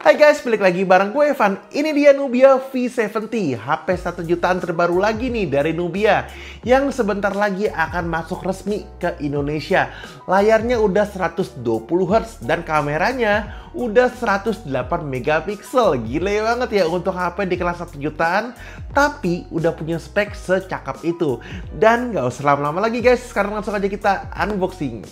Hai guys, balik lagi bareng gue Evan. Ini dia Nubia V70, HP 1 jutaan terbaru lagi nih dari Nubia yang sebentar lagi akan masuk resmi ke Indonesia. Layarnya udah 120Hz dan kameranya udah 108 megapiksel. Gile banget ya untuk HP di kelas 1 jutaan, tapi udah punya spek secakap itu. Dan gak usah lama-lama lagi guys, sekarang langsung aja kita unboxing.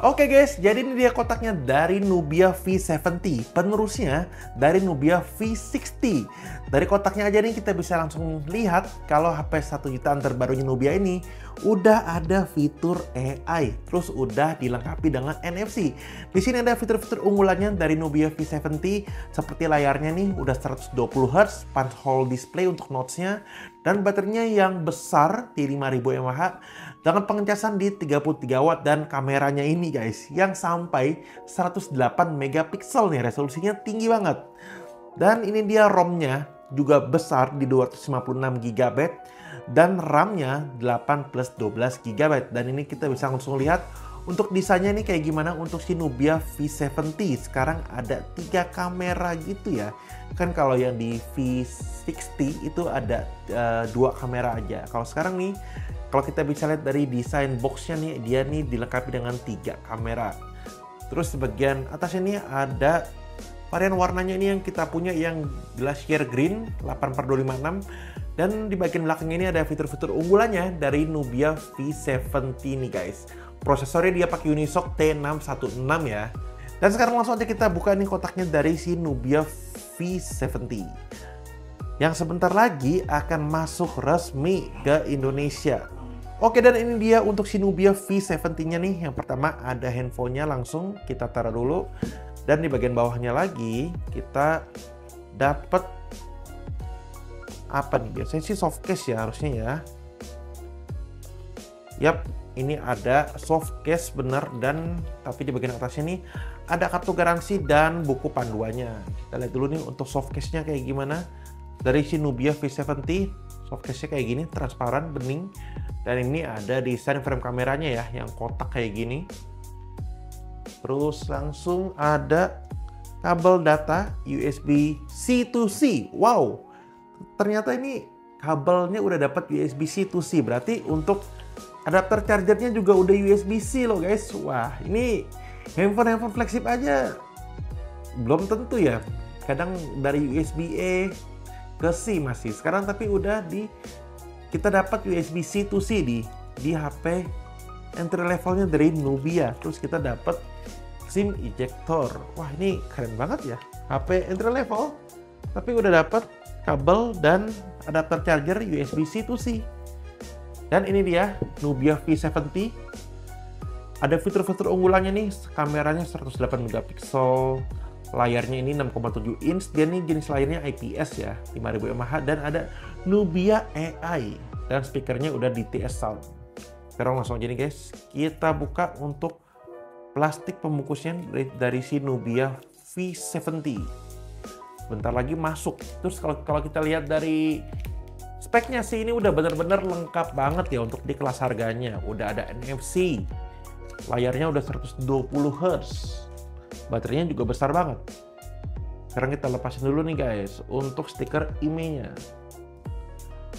Oke guys, jadi ini dia kotaknya dari Nubia V70, penerusnya dari Nubia V60. Dari kotaknya aja nih kita bisa langsung lihat kalau HP 1 jutaan terbarunya Nubia ini udah ada fitur AI, terus udah dilengkapi dengan NFC. Di sini ada fitur-fitur unggulannya dari Nubia V70 seperti layarnya nih udah 120Hz, punch hole display untuk notch-nya, dan baterainya yang besar di 5000 mAh dengan pengecasan di 33 watt dan kameranya ini guys yang sampai 108 megapiksel nih, resolusinya tinggi banget. Dan ini dia ROM-nya juga besar di 256 GB dan RAM-nya 8 plus 12 GB. Dan ini kita bisa langsung lihat untuk desainnya nih kayak gimana untuk si Nubia V70. Sekarang ada 3 kamera gitu ya. Kan kalau yang di V60 itu ada 2 kamera aja. Kalau sekarang nih, kalau kita bisa lihat dari desain boxnya nih, dia nih dilengkapi dengan 3 kamera. Terus di bagian atasnya nih ada varian warnanya ini yang kita punya yang Glacier Green 8x256. Dan di bagian belakang ini ada fitur-fitur unggulannya dari Nubia V70 nih guys. Prosesornya dia pakai Unisoc T616 ya. Dan sekarang langsung aja kita buka nih kotaknya dari si Nubia V70. Yang sebentar lagi akan masuk resmi ke Indonesia. Oke, dan ini dia untuk si Nubia V70-nya nih. Yang pertama ada handphonenya, langsung kita taruh dulu. Dan di bagian bawahnya lagi kita dapat apa nih? Biasanya sih soft case ya harusnya ya. Yap, ini ada soft case bener, dan tapi di bagian atasnya nih ada kartu garansi dan buku panduannya. Kita lihat dulu nih untuk soft case-nya kayak gimana. Dari si Nubia V70, soft case-nya kayak gini, transparan, bening. Dan ini ada desain frame kameranya ya, yang kotak kayak gini. Terus langsung ada kabel data USB C to C. Wow, ternyata ini kabelnya udah dapat USB C to C. Berarti untuk adapter chargernya juga udah USB-C loh guys. Wah, ini handphone flagship aja belum tentu ya. Kadang dari USB-A ke C masih. Sekarang tapi udah kita dapat USB-C to C di HP entry levelnya dari Nubia. Terus kita dapat SIM ejector. Wah, ini keren banget ya. HP entry level tapi udah dapat kabel dan adapter charger USB-C to C. Dan ini dia Nubia V70. Ada fitur-fitur unggulannya nih, kameranya 108 megapiksel, layarnya ini 6,7 inch, dia nih jenis layarnya IPS ya, 5000 mAh, dan ada Nubia AI, dan speakernya udah DTS sound. Sekarang langsung aja nih guys, kita buka untuk plastik pembungkusnya dari si Nubia V70. Bentar lagi masuk. Terus kalau kita lihat dari speknya sih ini udah bener-bener lengkap banget ya untuk di kelas harganya. Udah ada NFC, layarnya udah 120Hz, baterainya juga besar banget. Sekarang kita lepasin dulu nih guys untuk stiker IMEI-nya.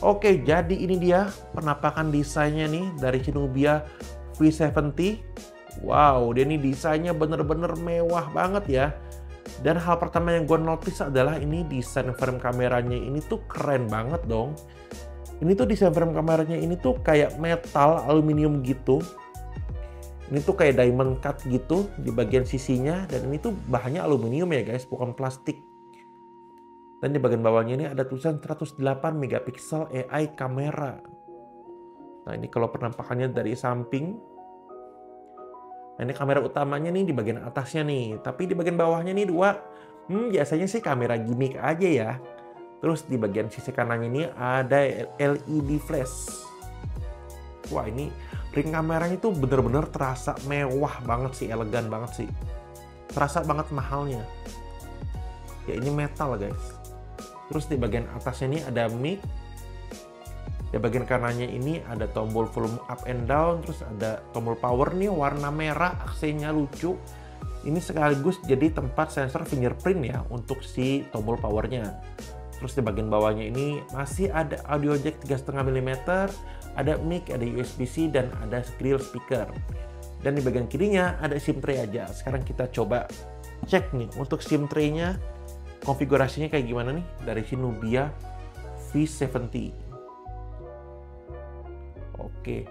Oke, jadi ini dia penampakan desainnya nih dari Nubia V70. Wow, dia nih desainnya bener-bener mewah banget ya. Dan hal pertama yang gue notice adalah ini desain frame kameranya ini tuh keren banget dong. Ini tuh desain frame kameranya ini tuh kayak metal aluminium gitu. Ini tuh kayak diamond cut gitu di bagian sisinya, dan ini tuh bahannya aluminium ya guys, bukan plastik. Dan di bagian bawahnya ini ada tulisan 108 megapiksel AI kamera. Nah, ini kalau penampakannya dari samping. Nah, ini kamera utamanya nih di bagian atasnya nih, tapi di bagian bawahnya nih biasanya sih kamera gimmick aja ya. Terus di bagian sisi kanannya ini ada LED flash. Wah, ini ring kameranya tuh bener-bener terasa mewah banget sih, elegan banget sih. Terasa banget mahalnya. Ya ini metal guys. Terus di bagian atasnya ini ada mic. Di bagian kanannya ini ada tombol volume up and down, terus ada tombol power nih warna merah, aksennya lucu. Ini sekaligus jadi tempat sensor fingerprint ya untuk si tombol powernya. Terus di bagian bawahnya ini masih ada audio jack 3,5 mm, ada mic, ada USB-C, dan ada grill speaker. Dan di bagian kirinya ada SIM tray aja. Sekarang kita coba cek nih untuk SIM tray-nya, konfigurasinya kayak gimana nih dari si Nubia V70. Oke.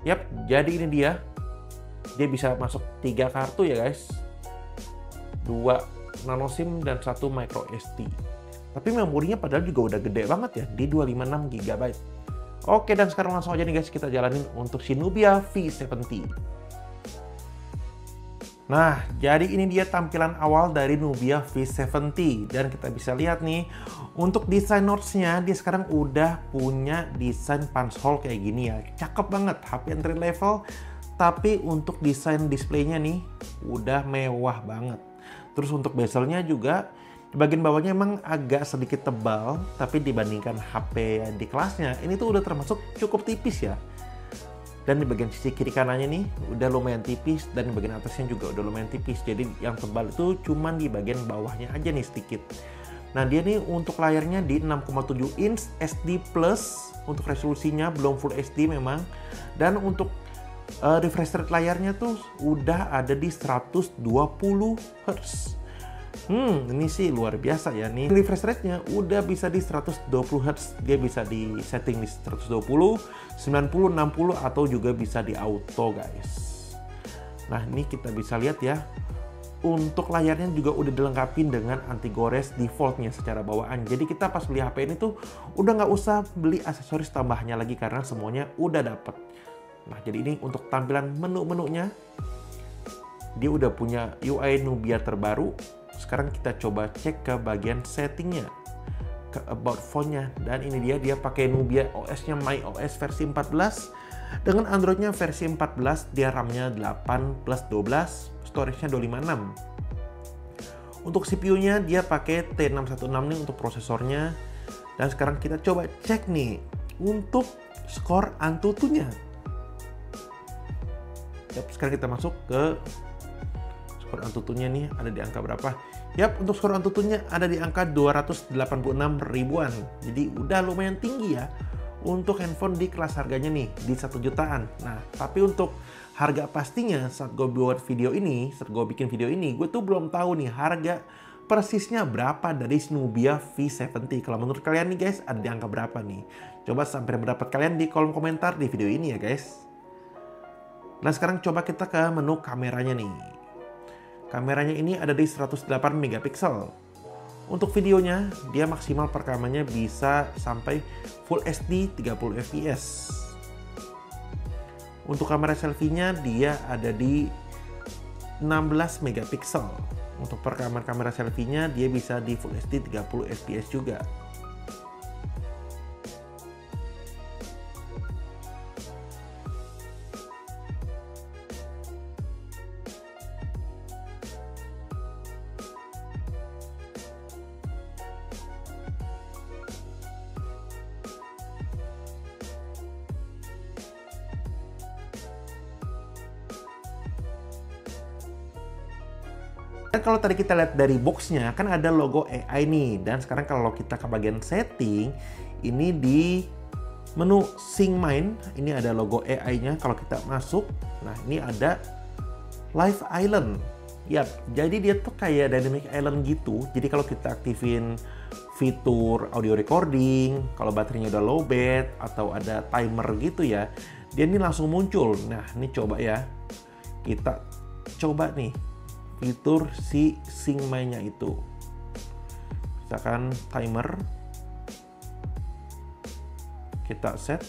Yap, jadi ini dia. Dia bisa masuk 3 kartu ya guys, 2 nano SIM dan 1 micro SD. Tapi memorinya padahal juga udah gede banget ya, di 256 GB. Oke, dan sekarang langsung aja nih guys, kita jalanin untuk si Nubia V70. Nah, jadi ini dia tampilan awal dari Nubia V70. Dan kita bisa lihat nih, untuk desain notch-nya, dia sekarang udah punya desain punch hole kayak gini ya. Cakep banget, HP entry level. Tapi untuk desain displaynya nih udah mewah banget. Terus untuk bezelnya juga di bagian bawahnya emang agak sedikit tebal, tapi dibandingkan HP di kelasnya ini tuh udah termasuk cukup tipis ya. Dan di bagian sisi kiri kanannya nih udah lumayan tipis, dan di bagian atasnya juga udah lumayan tipis. Jadi yang tebal itu cuman di bagian bawahnya aja nih sedikit. Nah, dia nih untuk layarnya di 6,7 inch SD plus untuk resolusinya, belum Full HD memang. Dan untuk refresh rate layarnya tuh udah ada di 120 Hz. Ini sih luar biasa ya nih. Refresh rate-nya udah bisa di 120 Hz. Dia bisa di setting di 120, 90, 60 atau juga bisa di auto guys. Nah, ini kita bisa lihat ya. Untuk layarnya juga udah dilengkapi dengan anti gores defaultnya secara bawaan. Jadi kita pas beli HP ini tuh udah nggak usah beli aksesoris tambahannya lagi karena semuanya udah dapet. Nah, jadi ini untuk tampilan menu-menunya, dia udah punya UI Nubia terbaru. Sekarang kita coba cek ke bagian settingnya, ke about phone-nya. Dan ini dia pakai Nubia OS-nya MyOS versi 14. Dengan Android-nya versi 14, dia RAM-nya 8+12, storage-nya 256. Untuk CPU-nya dia pakai T616 nih untuk prosesornya. Dan sekarang kita coba cek nih untuk skor Antutunya. Sekarang kita masuk ke skor Antutunya nih, ada di angka berapa? Yap, untuk skor Antutunya ada di angka 286 ribuan. Jadi udah lumayan tinggi ya untuk handphone di kelas harganya nih, di 1 jutaan. Nah, tapi untuk harga pastinya saat gue buat video ini, saat gue bikin video ini, gue tuh belum tahu nih harga persisnya berapa dari Nubia V70. Kalau menurut kalian nih guys, ada di angka berapa nih? Coba sampai pendapat kalian di kolom komentar di video ini ya guys. Nah, sekarang coba kita ke menu kameranya nih. Kameranya ini ada di 108 megapiksel. Untuk videonya, dia maksimal perekamannya bisa sampai Full HD 30 fps. Untuk kamera selfie-nya dia ada di 16 megapiksel. Untuk perekaman kamera selfie-nya dia bisa di Full HD 30 fps juga. Dan kalau tadi kita lihat dari boxnya kan ada logo AI nih, dan sekarang kalau kita ke bagian setting, ini di menu Sync Main, ini ada logo AI-nya. Kalau kita masuk, nah ini ada Live Island. Yap, jadi dia tuh kayak Dynamic Island gitu. Jadi kalau kita aktifin fitur audio recording, kalau baterainya udah low bat atau ada timer gitu ya, dia ini langsung muncul. Nah, ini coba ya, kita coba nih fitur si Sync Main-nya itu. Misalkan timer, kita set.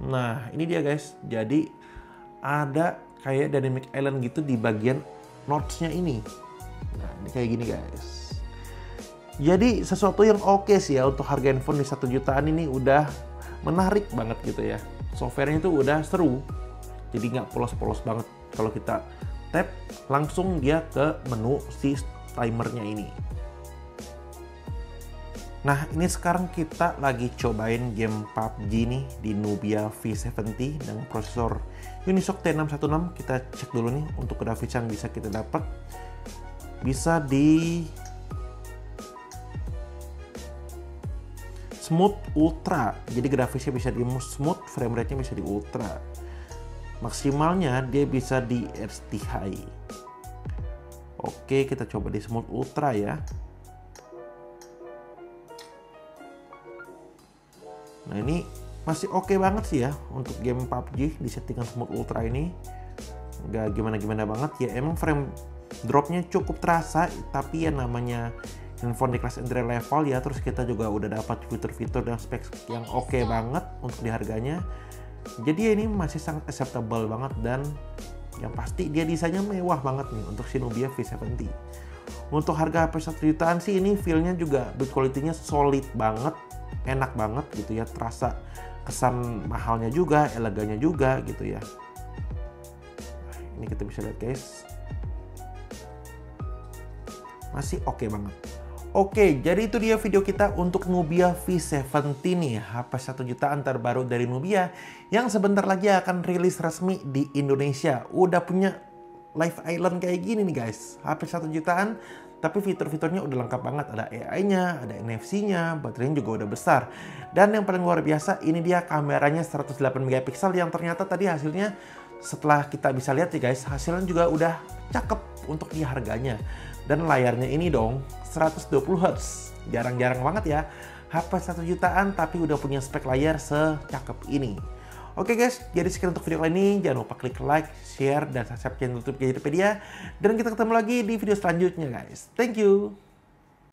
Nah, ini dia guys. Jadi ada kayak Dynamic Island gitu di bagian notes-nya ini. Nah, ini kayak gini guys. Jadi sesuatu yang oke sih ya untuk harga handphone di 1 jutaan ini, udah menarik banget gitu ya. Software-nya itu udah seru. Jadi nggak polos-polos banget. Kalau kita tap, langsung dia ke menu si timernya ini. Nah, ini sekarang kita lagi cobain game PUBG nih di Nubia V70 dengan prosesor Unisoc T616. Kita cek dulu nih untuk grafis yang bisa kita dapat. Bisa di Smooth Ultra. Jadi grafisnya bisa di smooth, frame rate-nya bisa di ultra. Maksimalnya dia bisa di HD High. Oke, kita coba di Smooth Ultra ya. Nah, ini masih oke banget sih ya untuk game PUBG di settingan Smooth Ultra ini. Nggak gimana-gimana banget ya. Emang frame dropnya cukup terasa, tapi ya namanya handphone di kelas entry level ya. Terus kita juga udah dapat fitur-fitur dan spek yang oke banget untuk di harganya. Jadi ya ini masih sangat acceptable banget, dan yang pasti dia desainnya mewah banget nih untuk si Nubia V70. Untuk harga HP 1 jutaan sih ini feel-nya juga build quality-nya solid banget. Enak banget gitu ya, terasa kesan mahalnya juga, elegannya juga gitu ya. Nah, ini kita bisa lihat guys, masih oke banget. Oke, jadi itu dia video kita untuk Nubia V70 nih, HP 1 jutaan terbaru dari Nubia yang sebentar lagi akan rilis resmi di Indonesia. Udah punya Live Island kayak gini nih guys, HP 1 jutaan, tapi fitur-fiturnya udah lengkap banget. Ada AI-nya, ada NFC-nya, baterainya juga udah besar. Dan yang paling luar biasa, ini dia kameranya 108 megapiksel yang ternyata tadi hasilnya setelah kita bisa lihat ya guys, hasilnya juga udah cakep untuk di harganya. Dan layarnya ini dong 120 Hz. Jarang-jarang banget ya HP 1 jutaan tapi udah punya spek layar secakep ini. Oke guys, jadi sekian untuk video kali ini. Jangan lupa klik like, share, dan subscribe channel YouTube Gadgetpedia. Dan kita ketemu lagi di video selanjutnya guys. Thank you.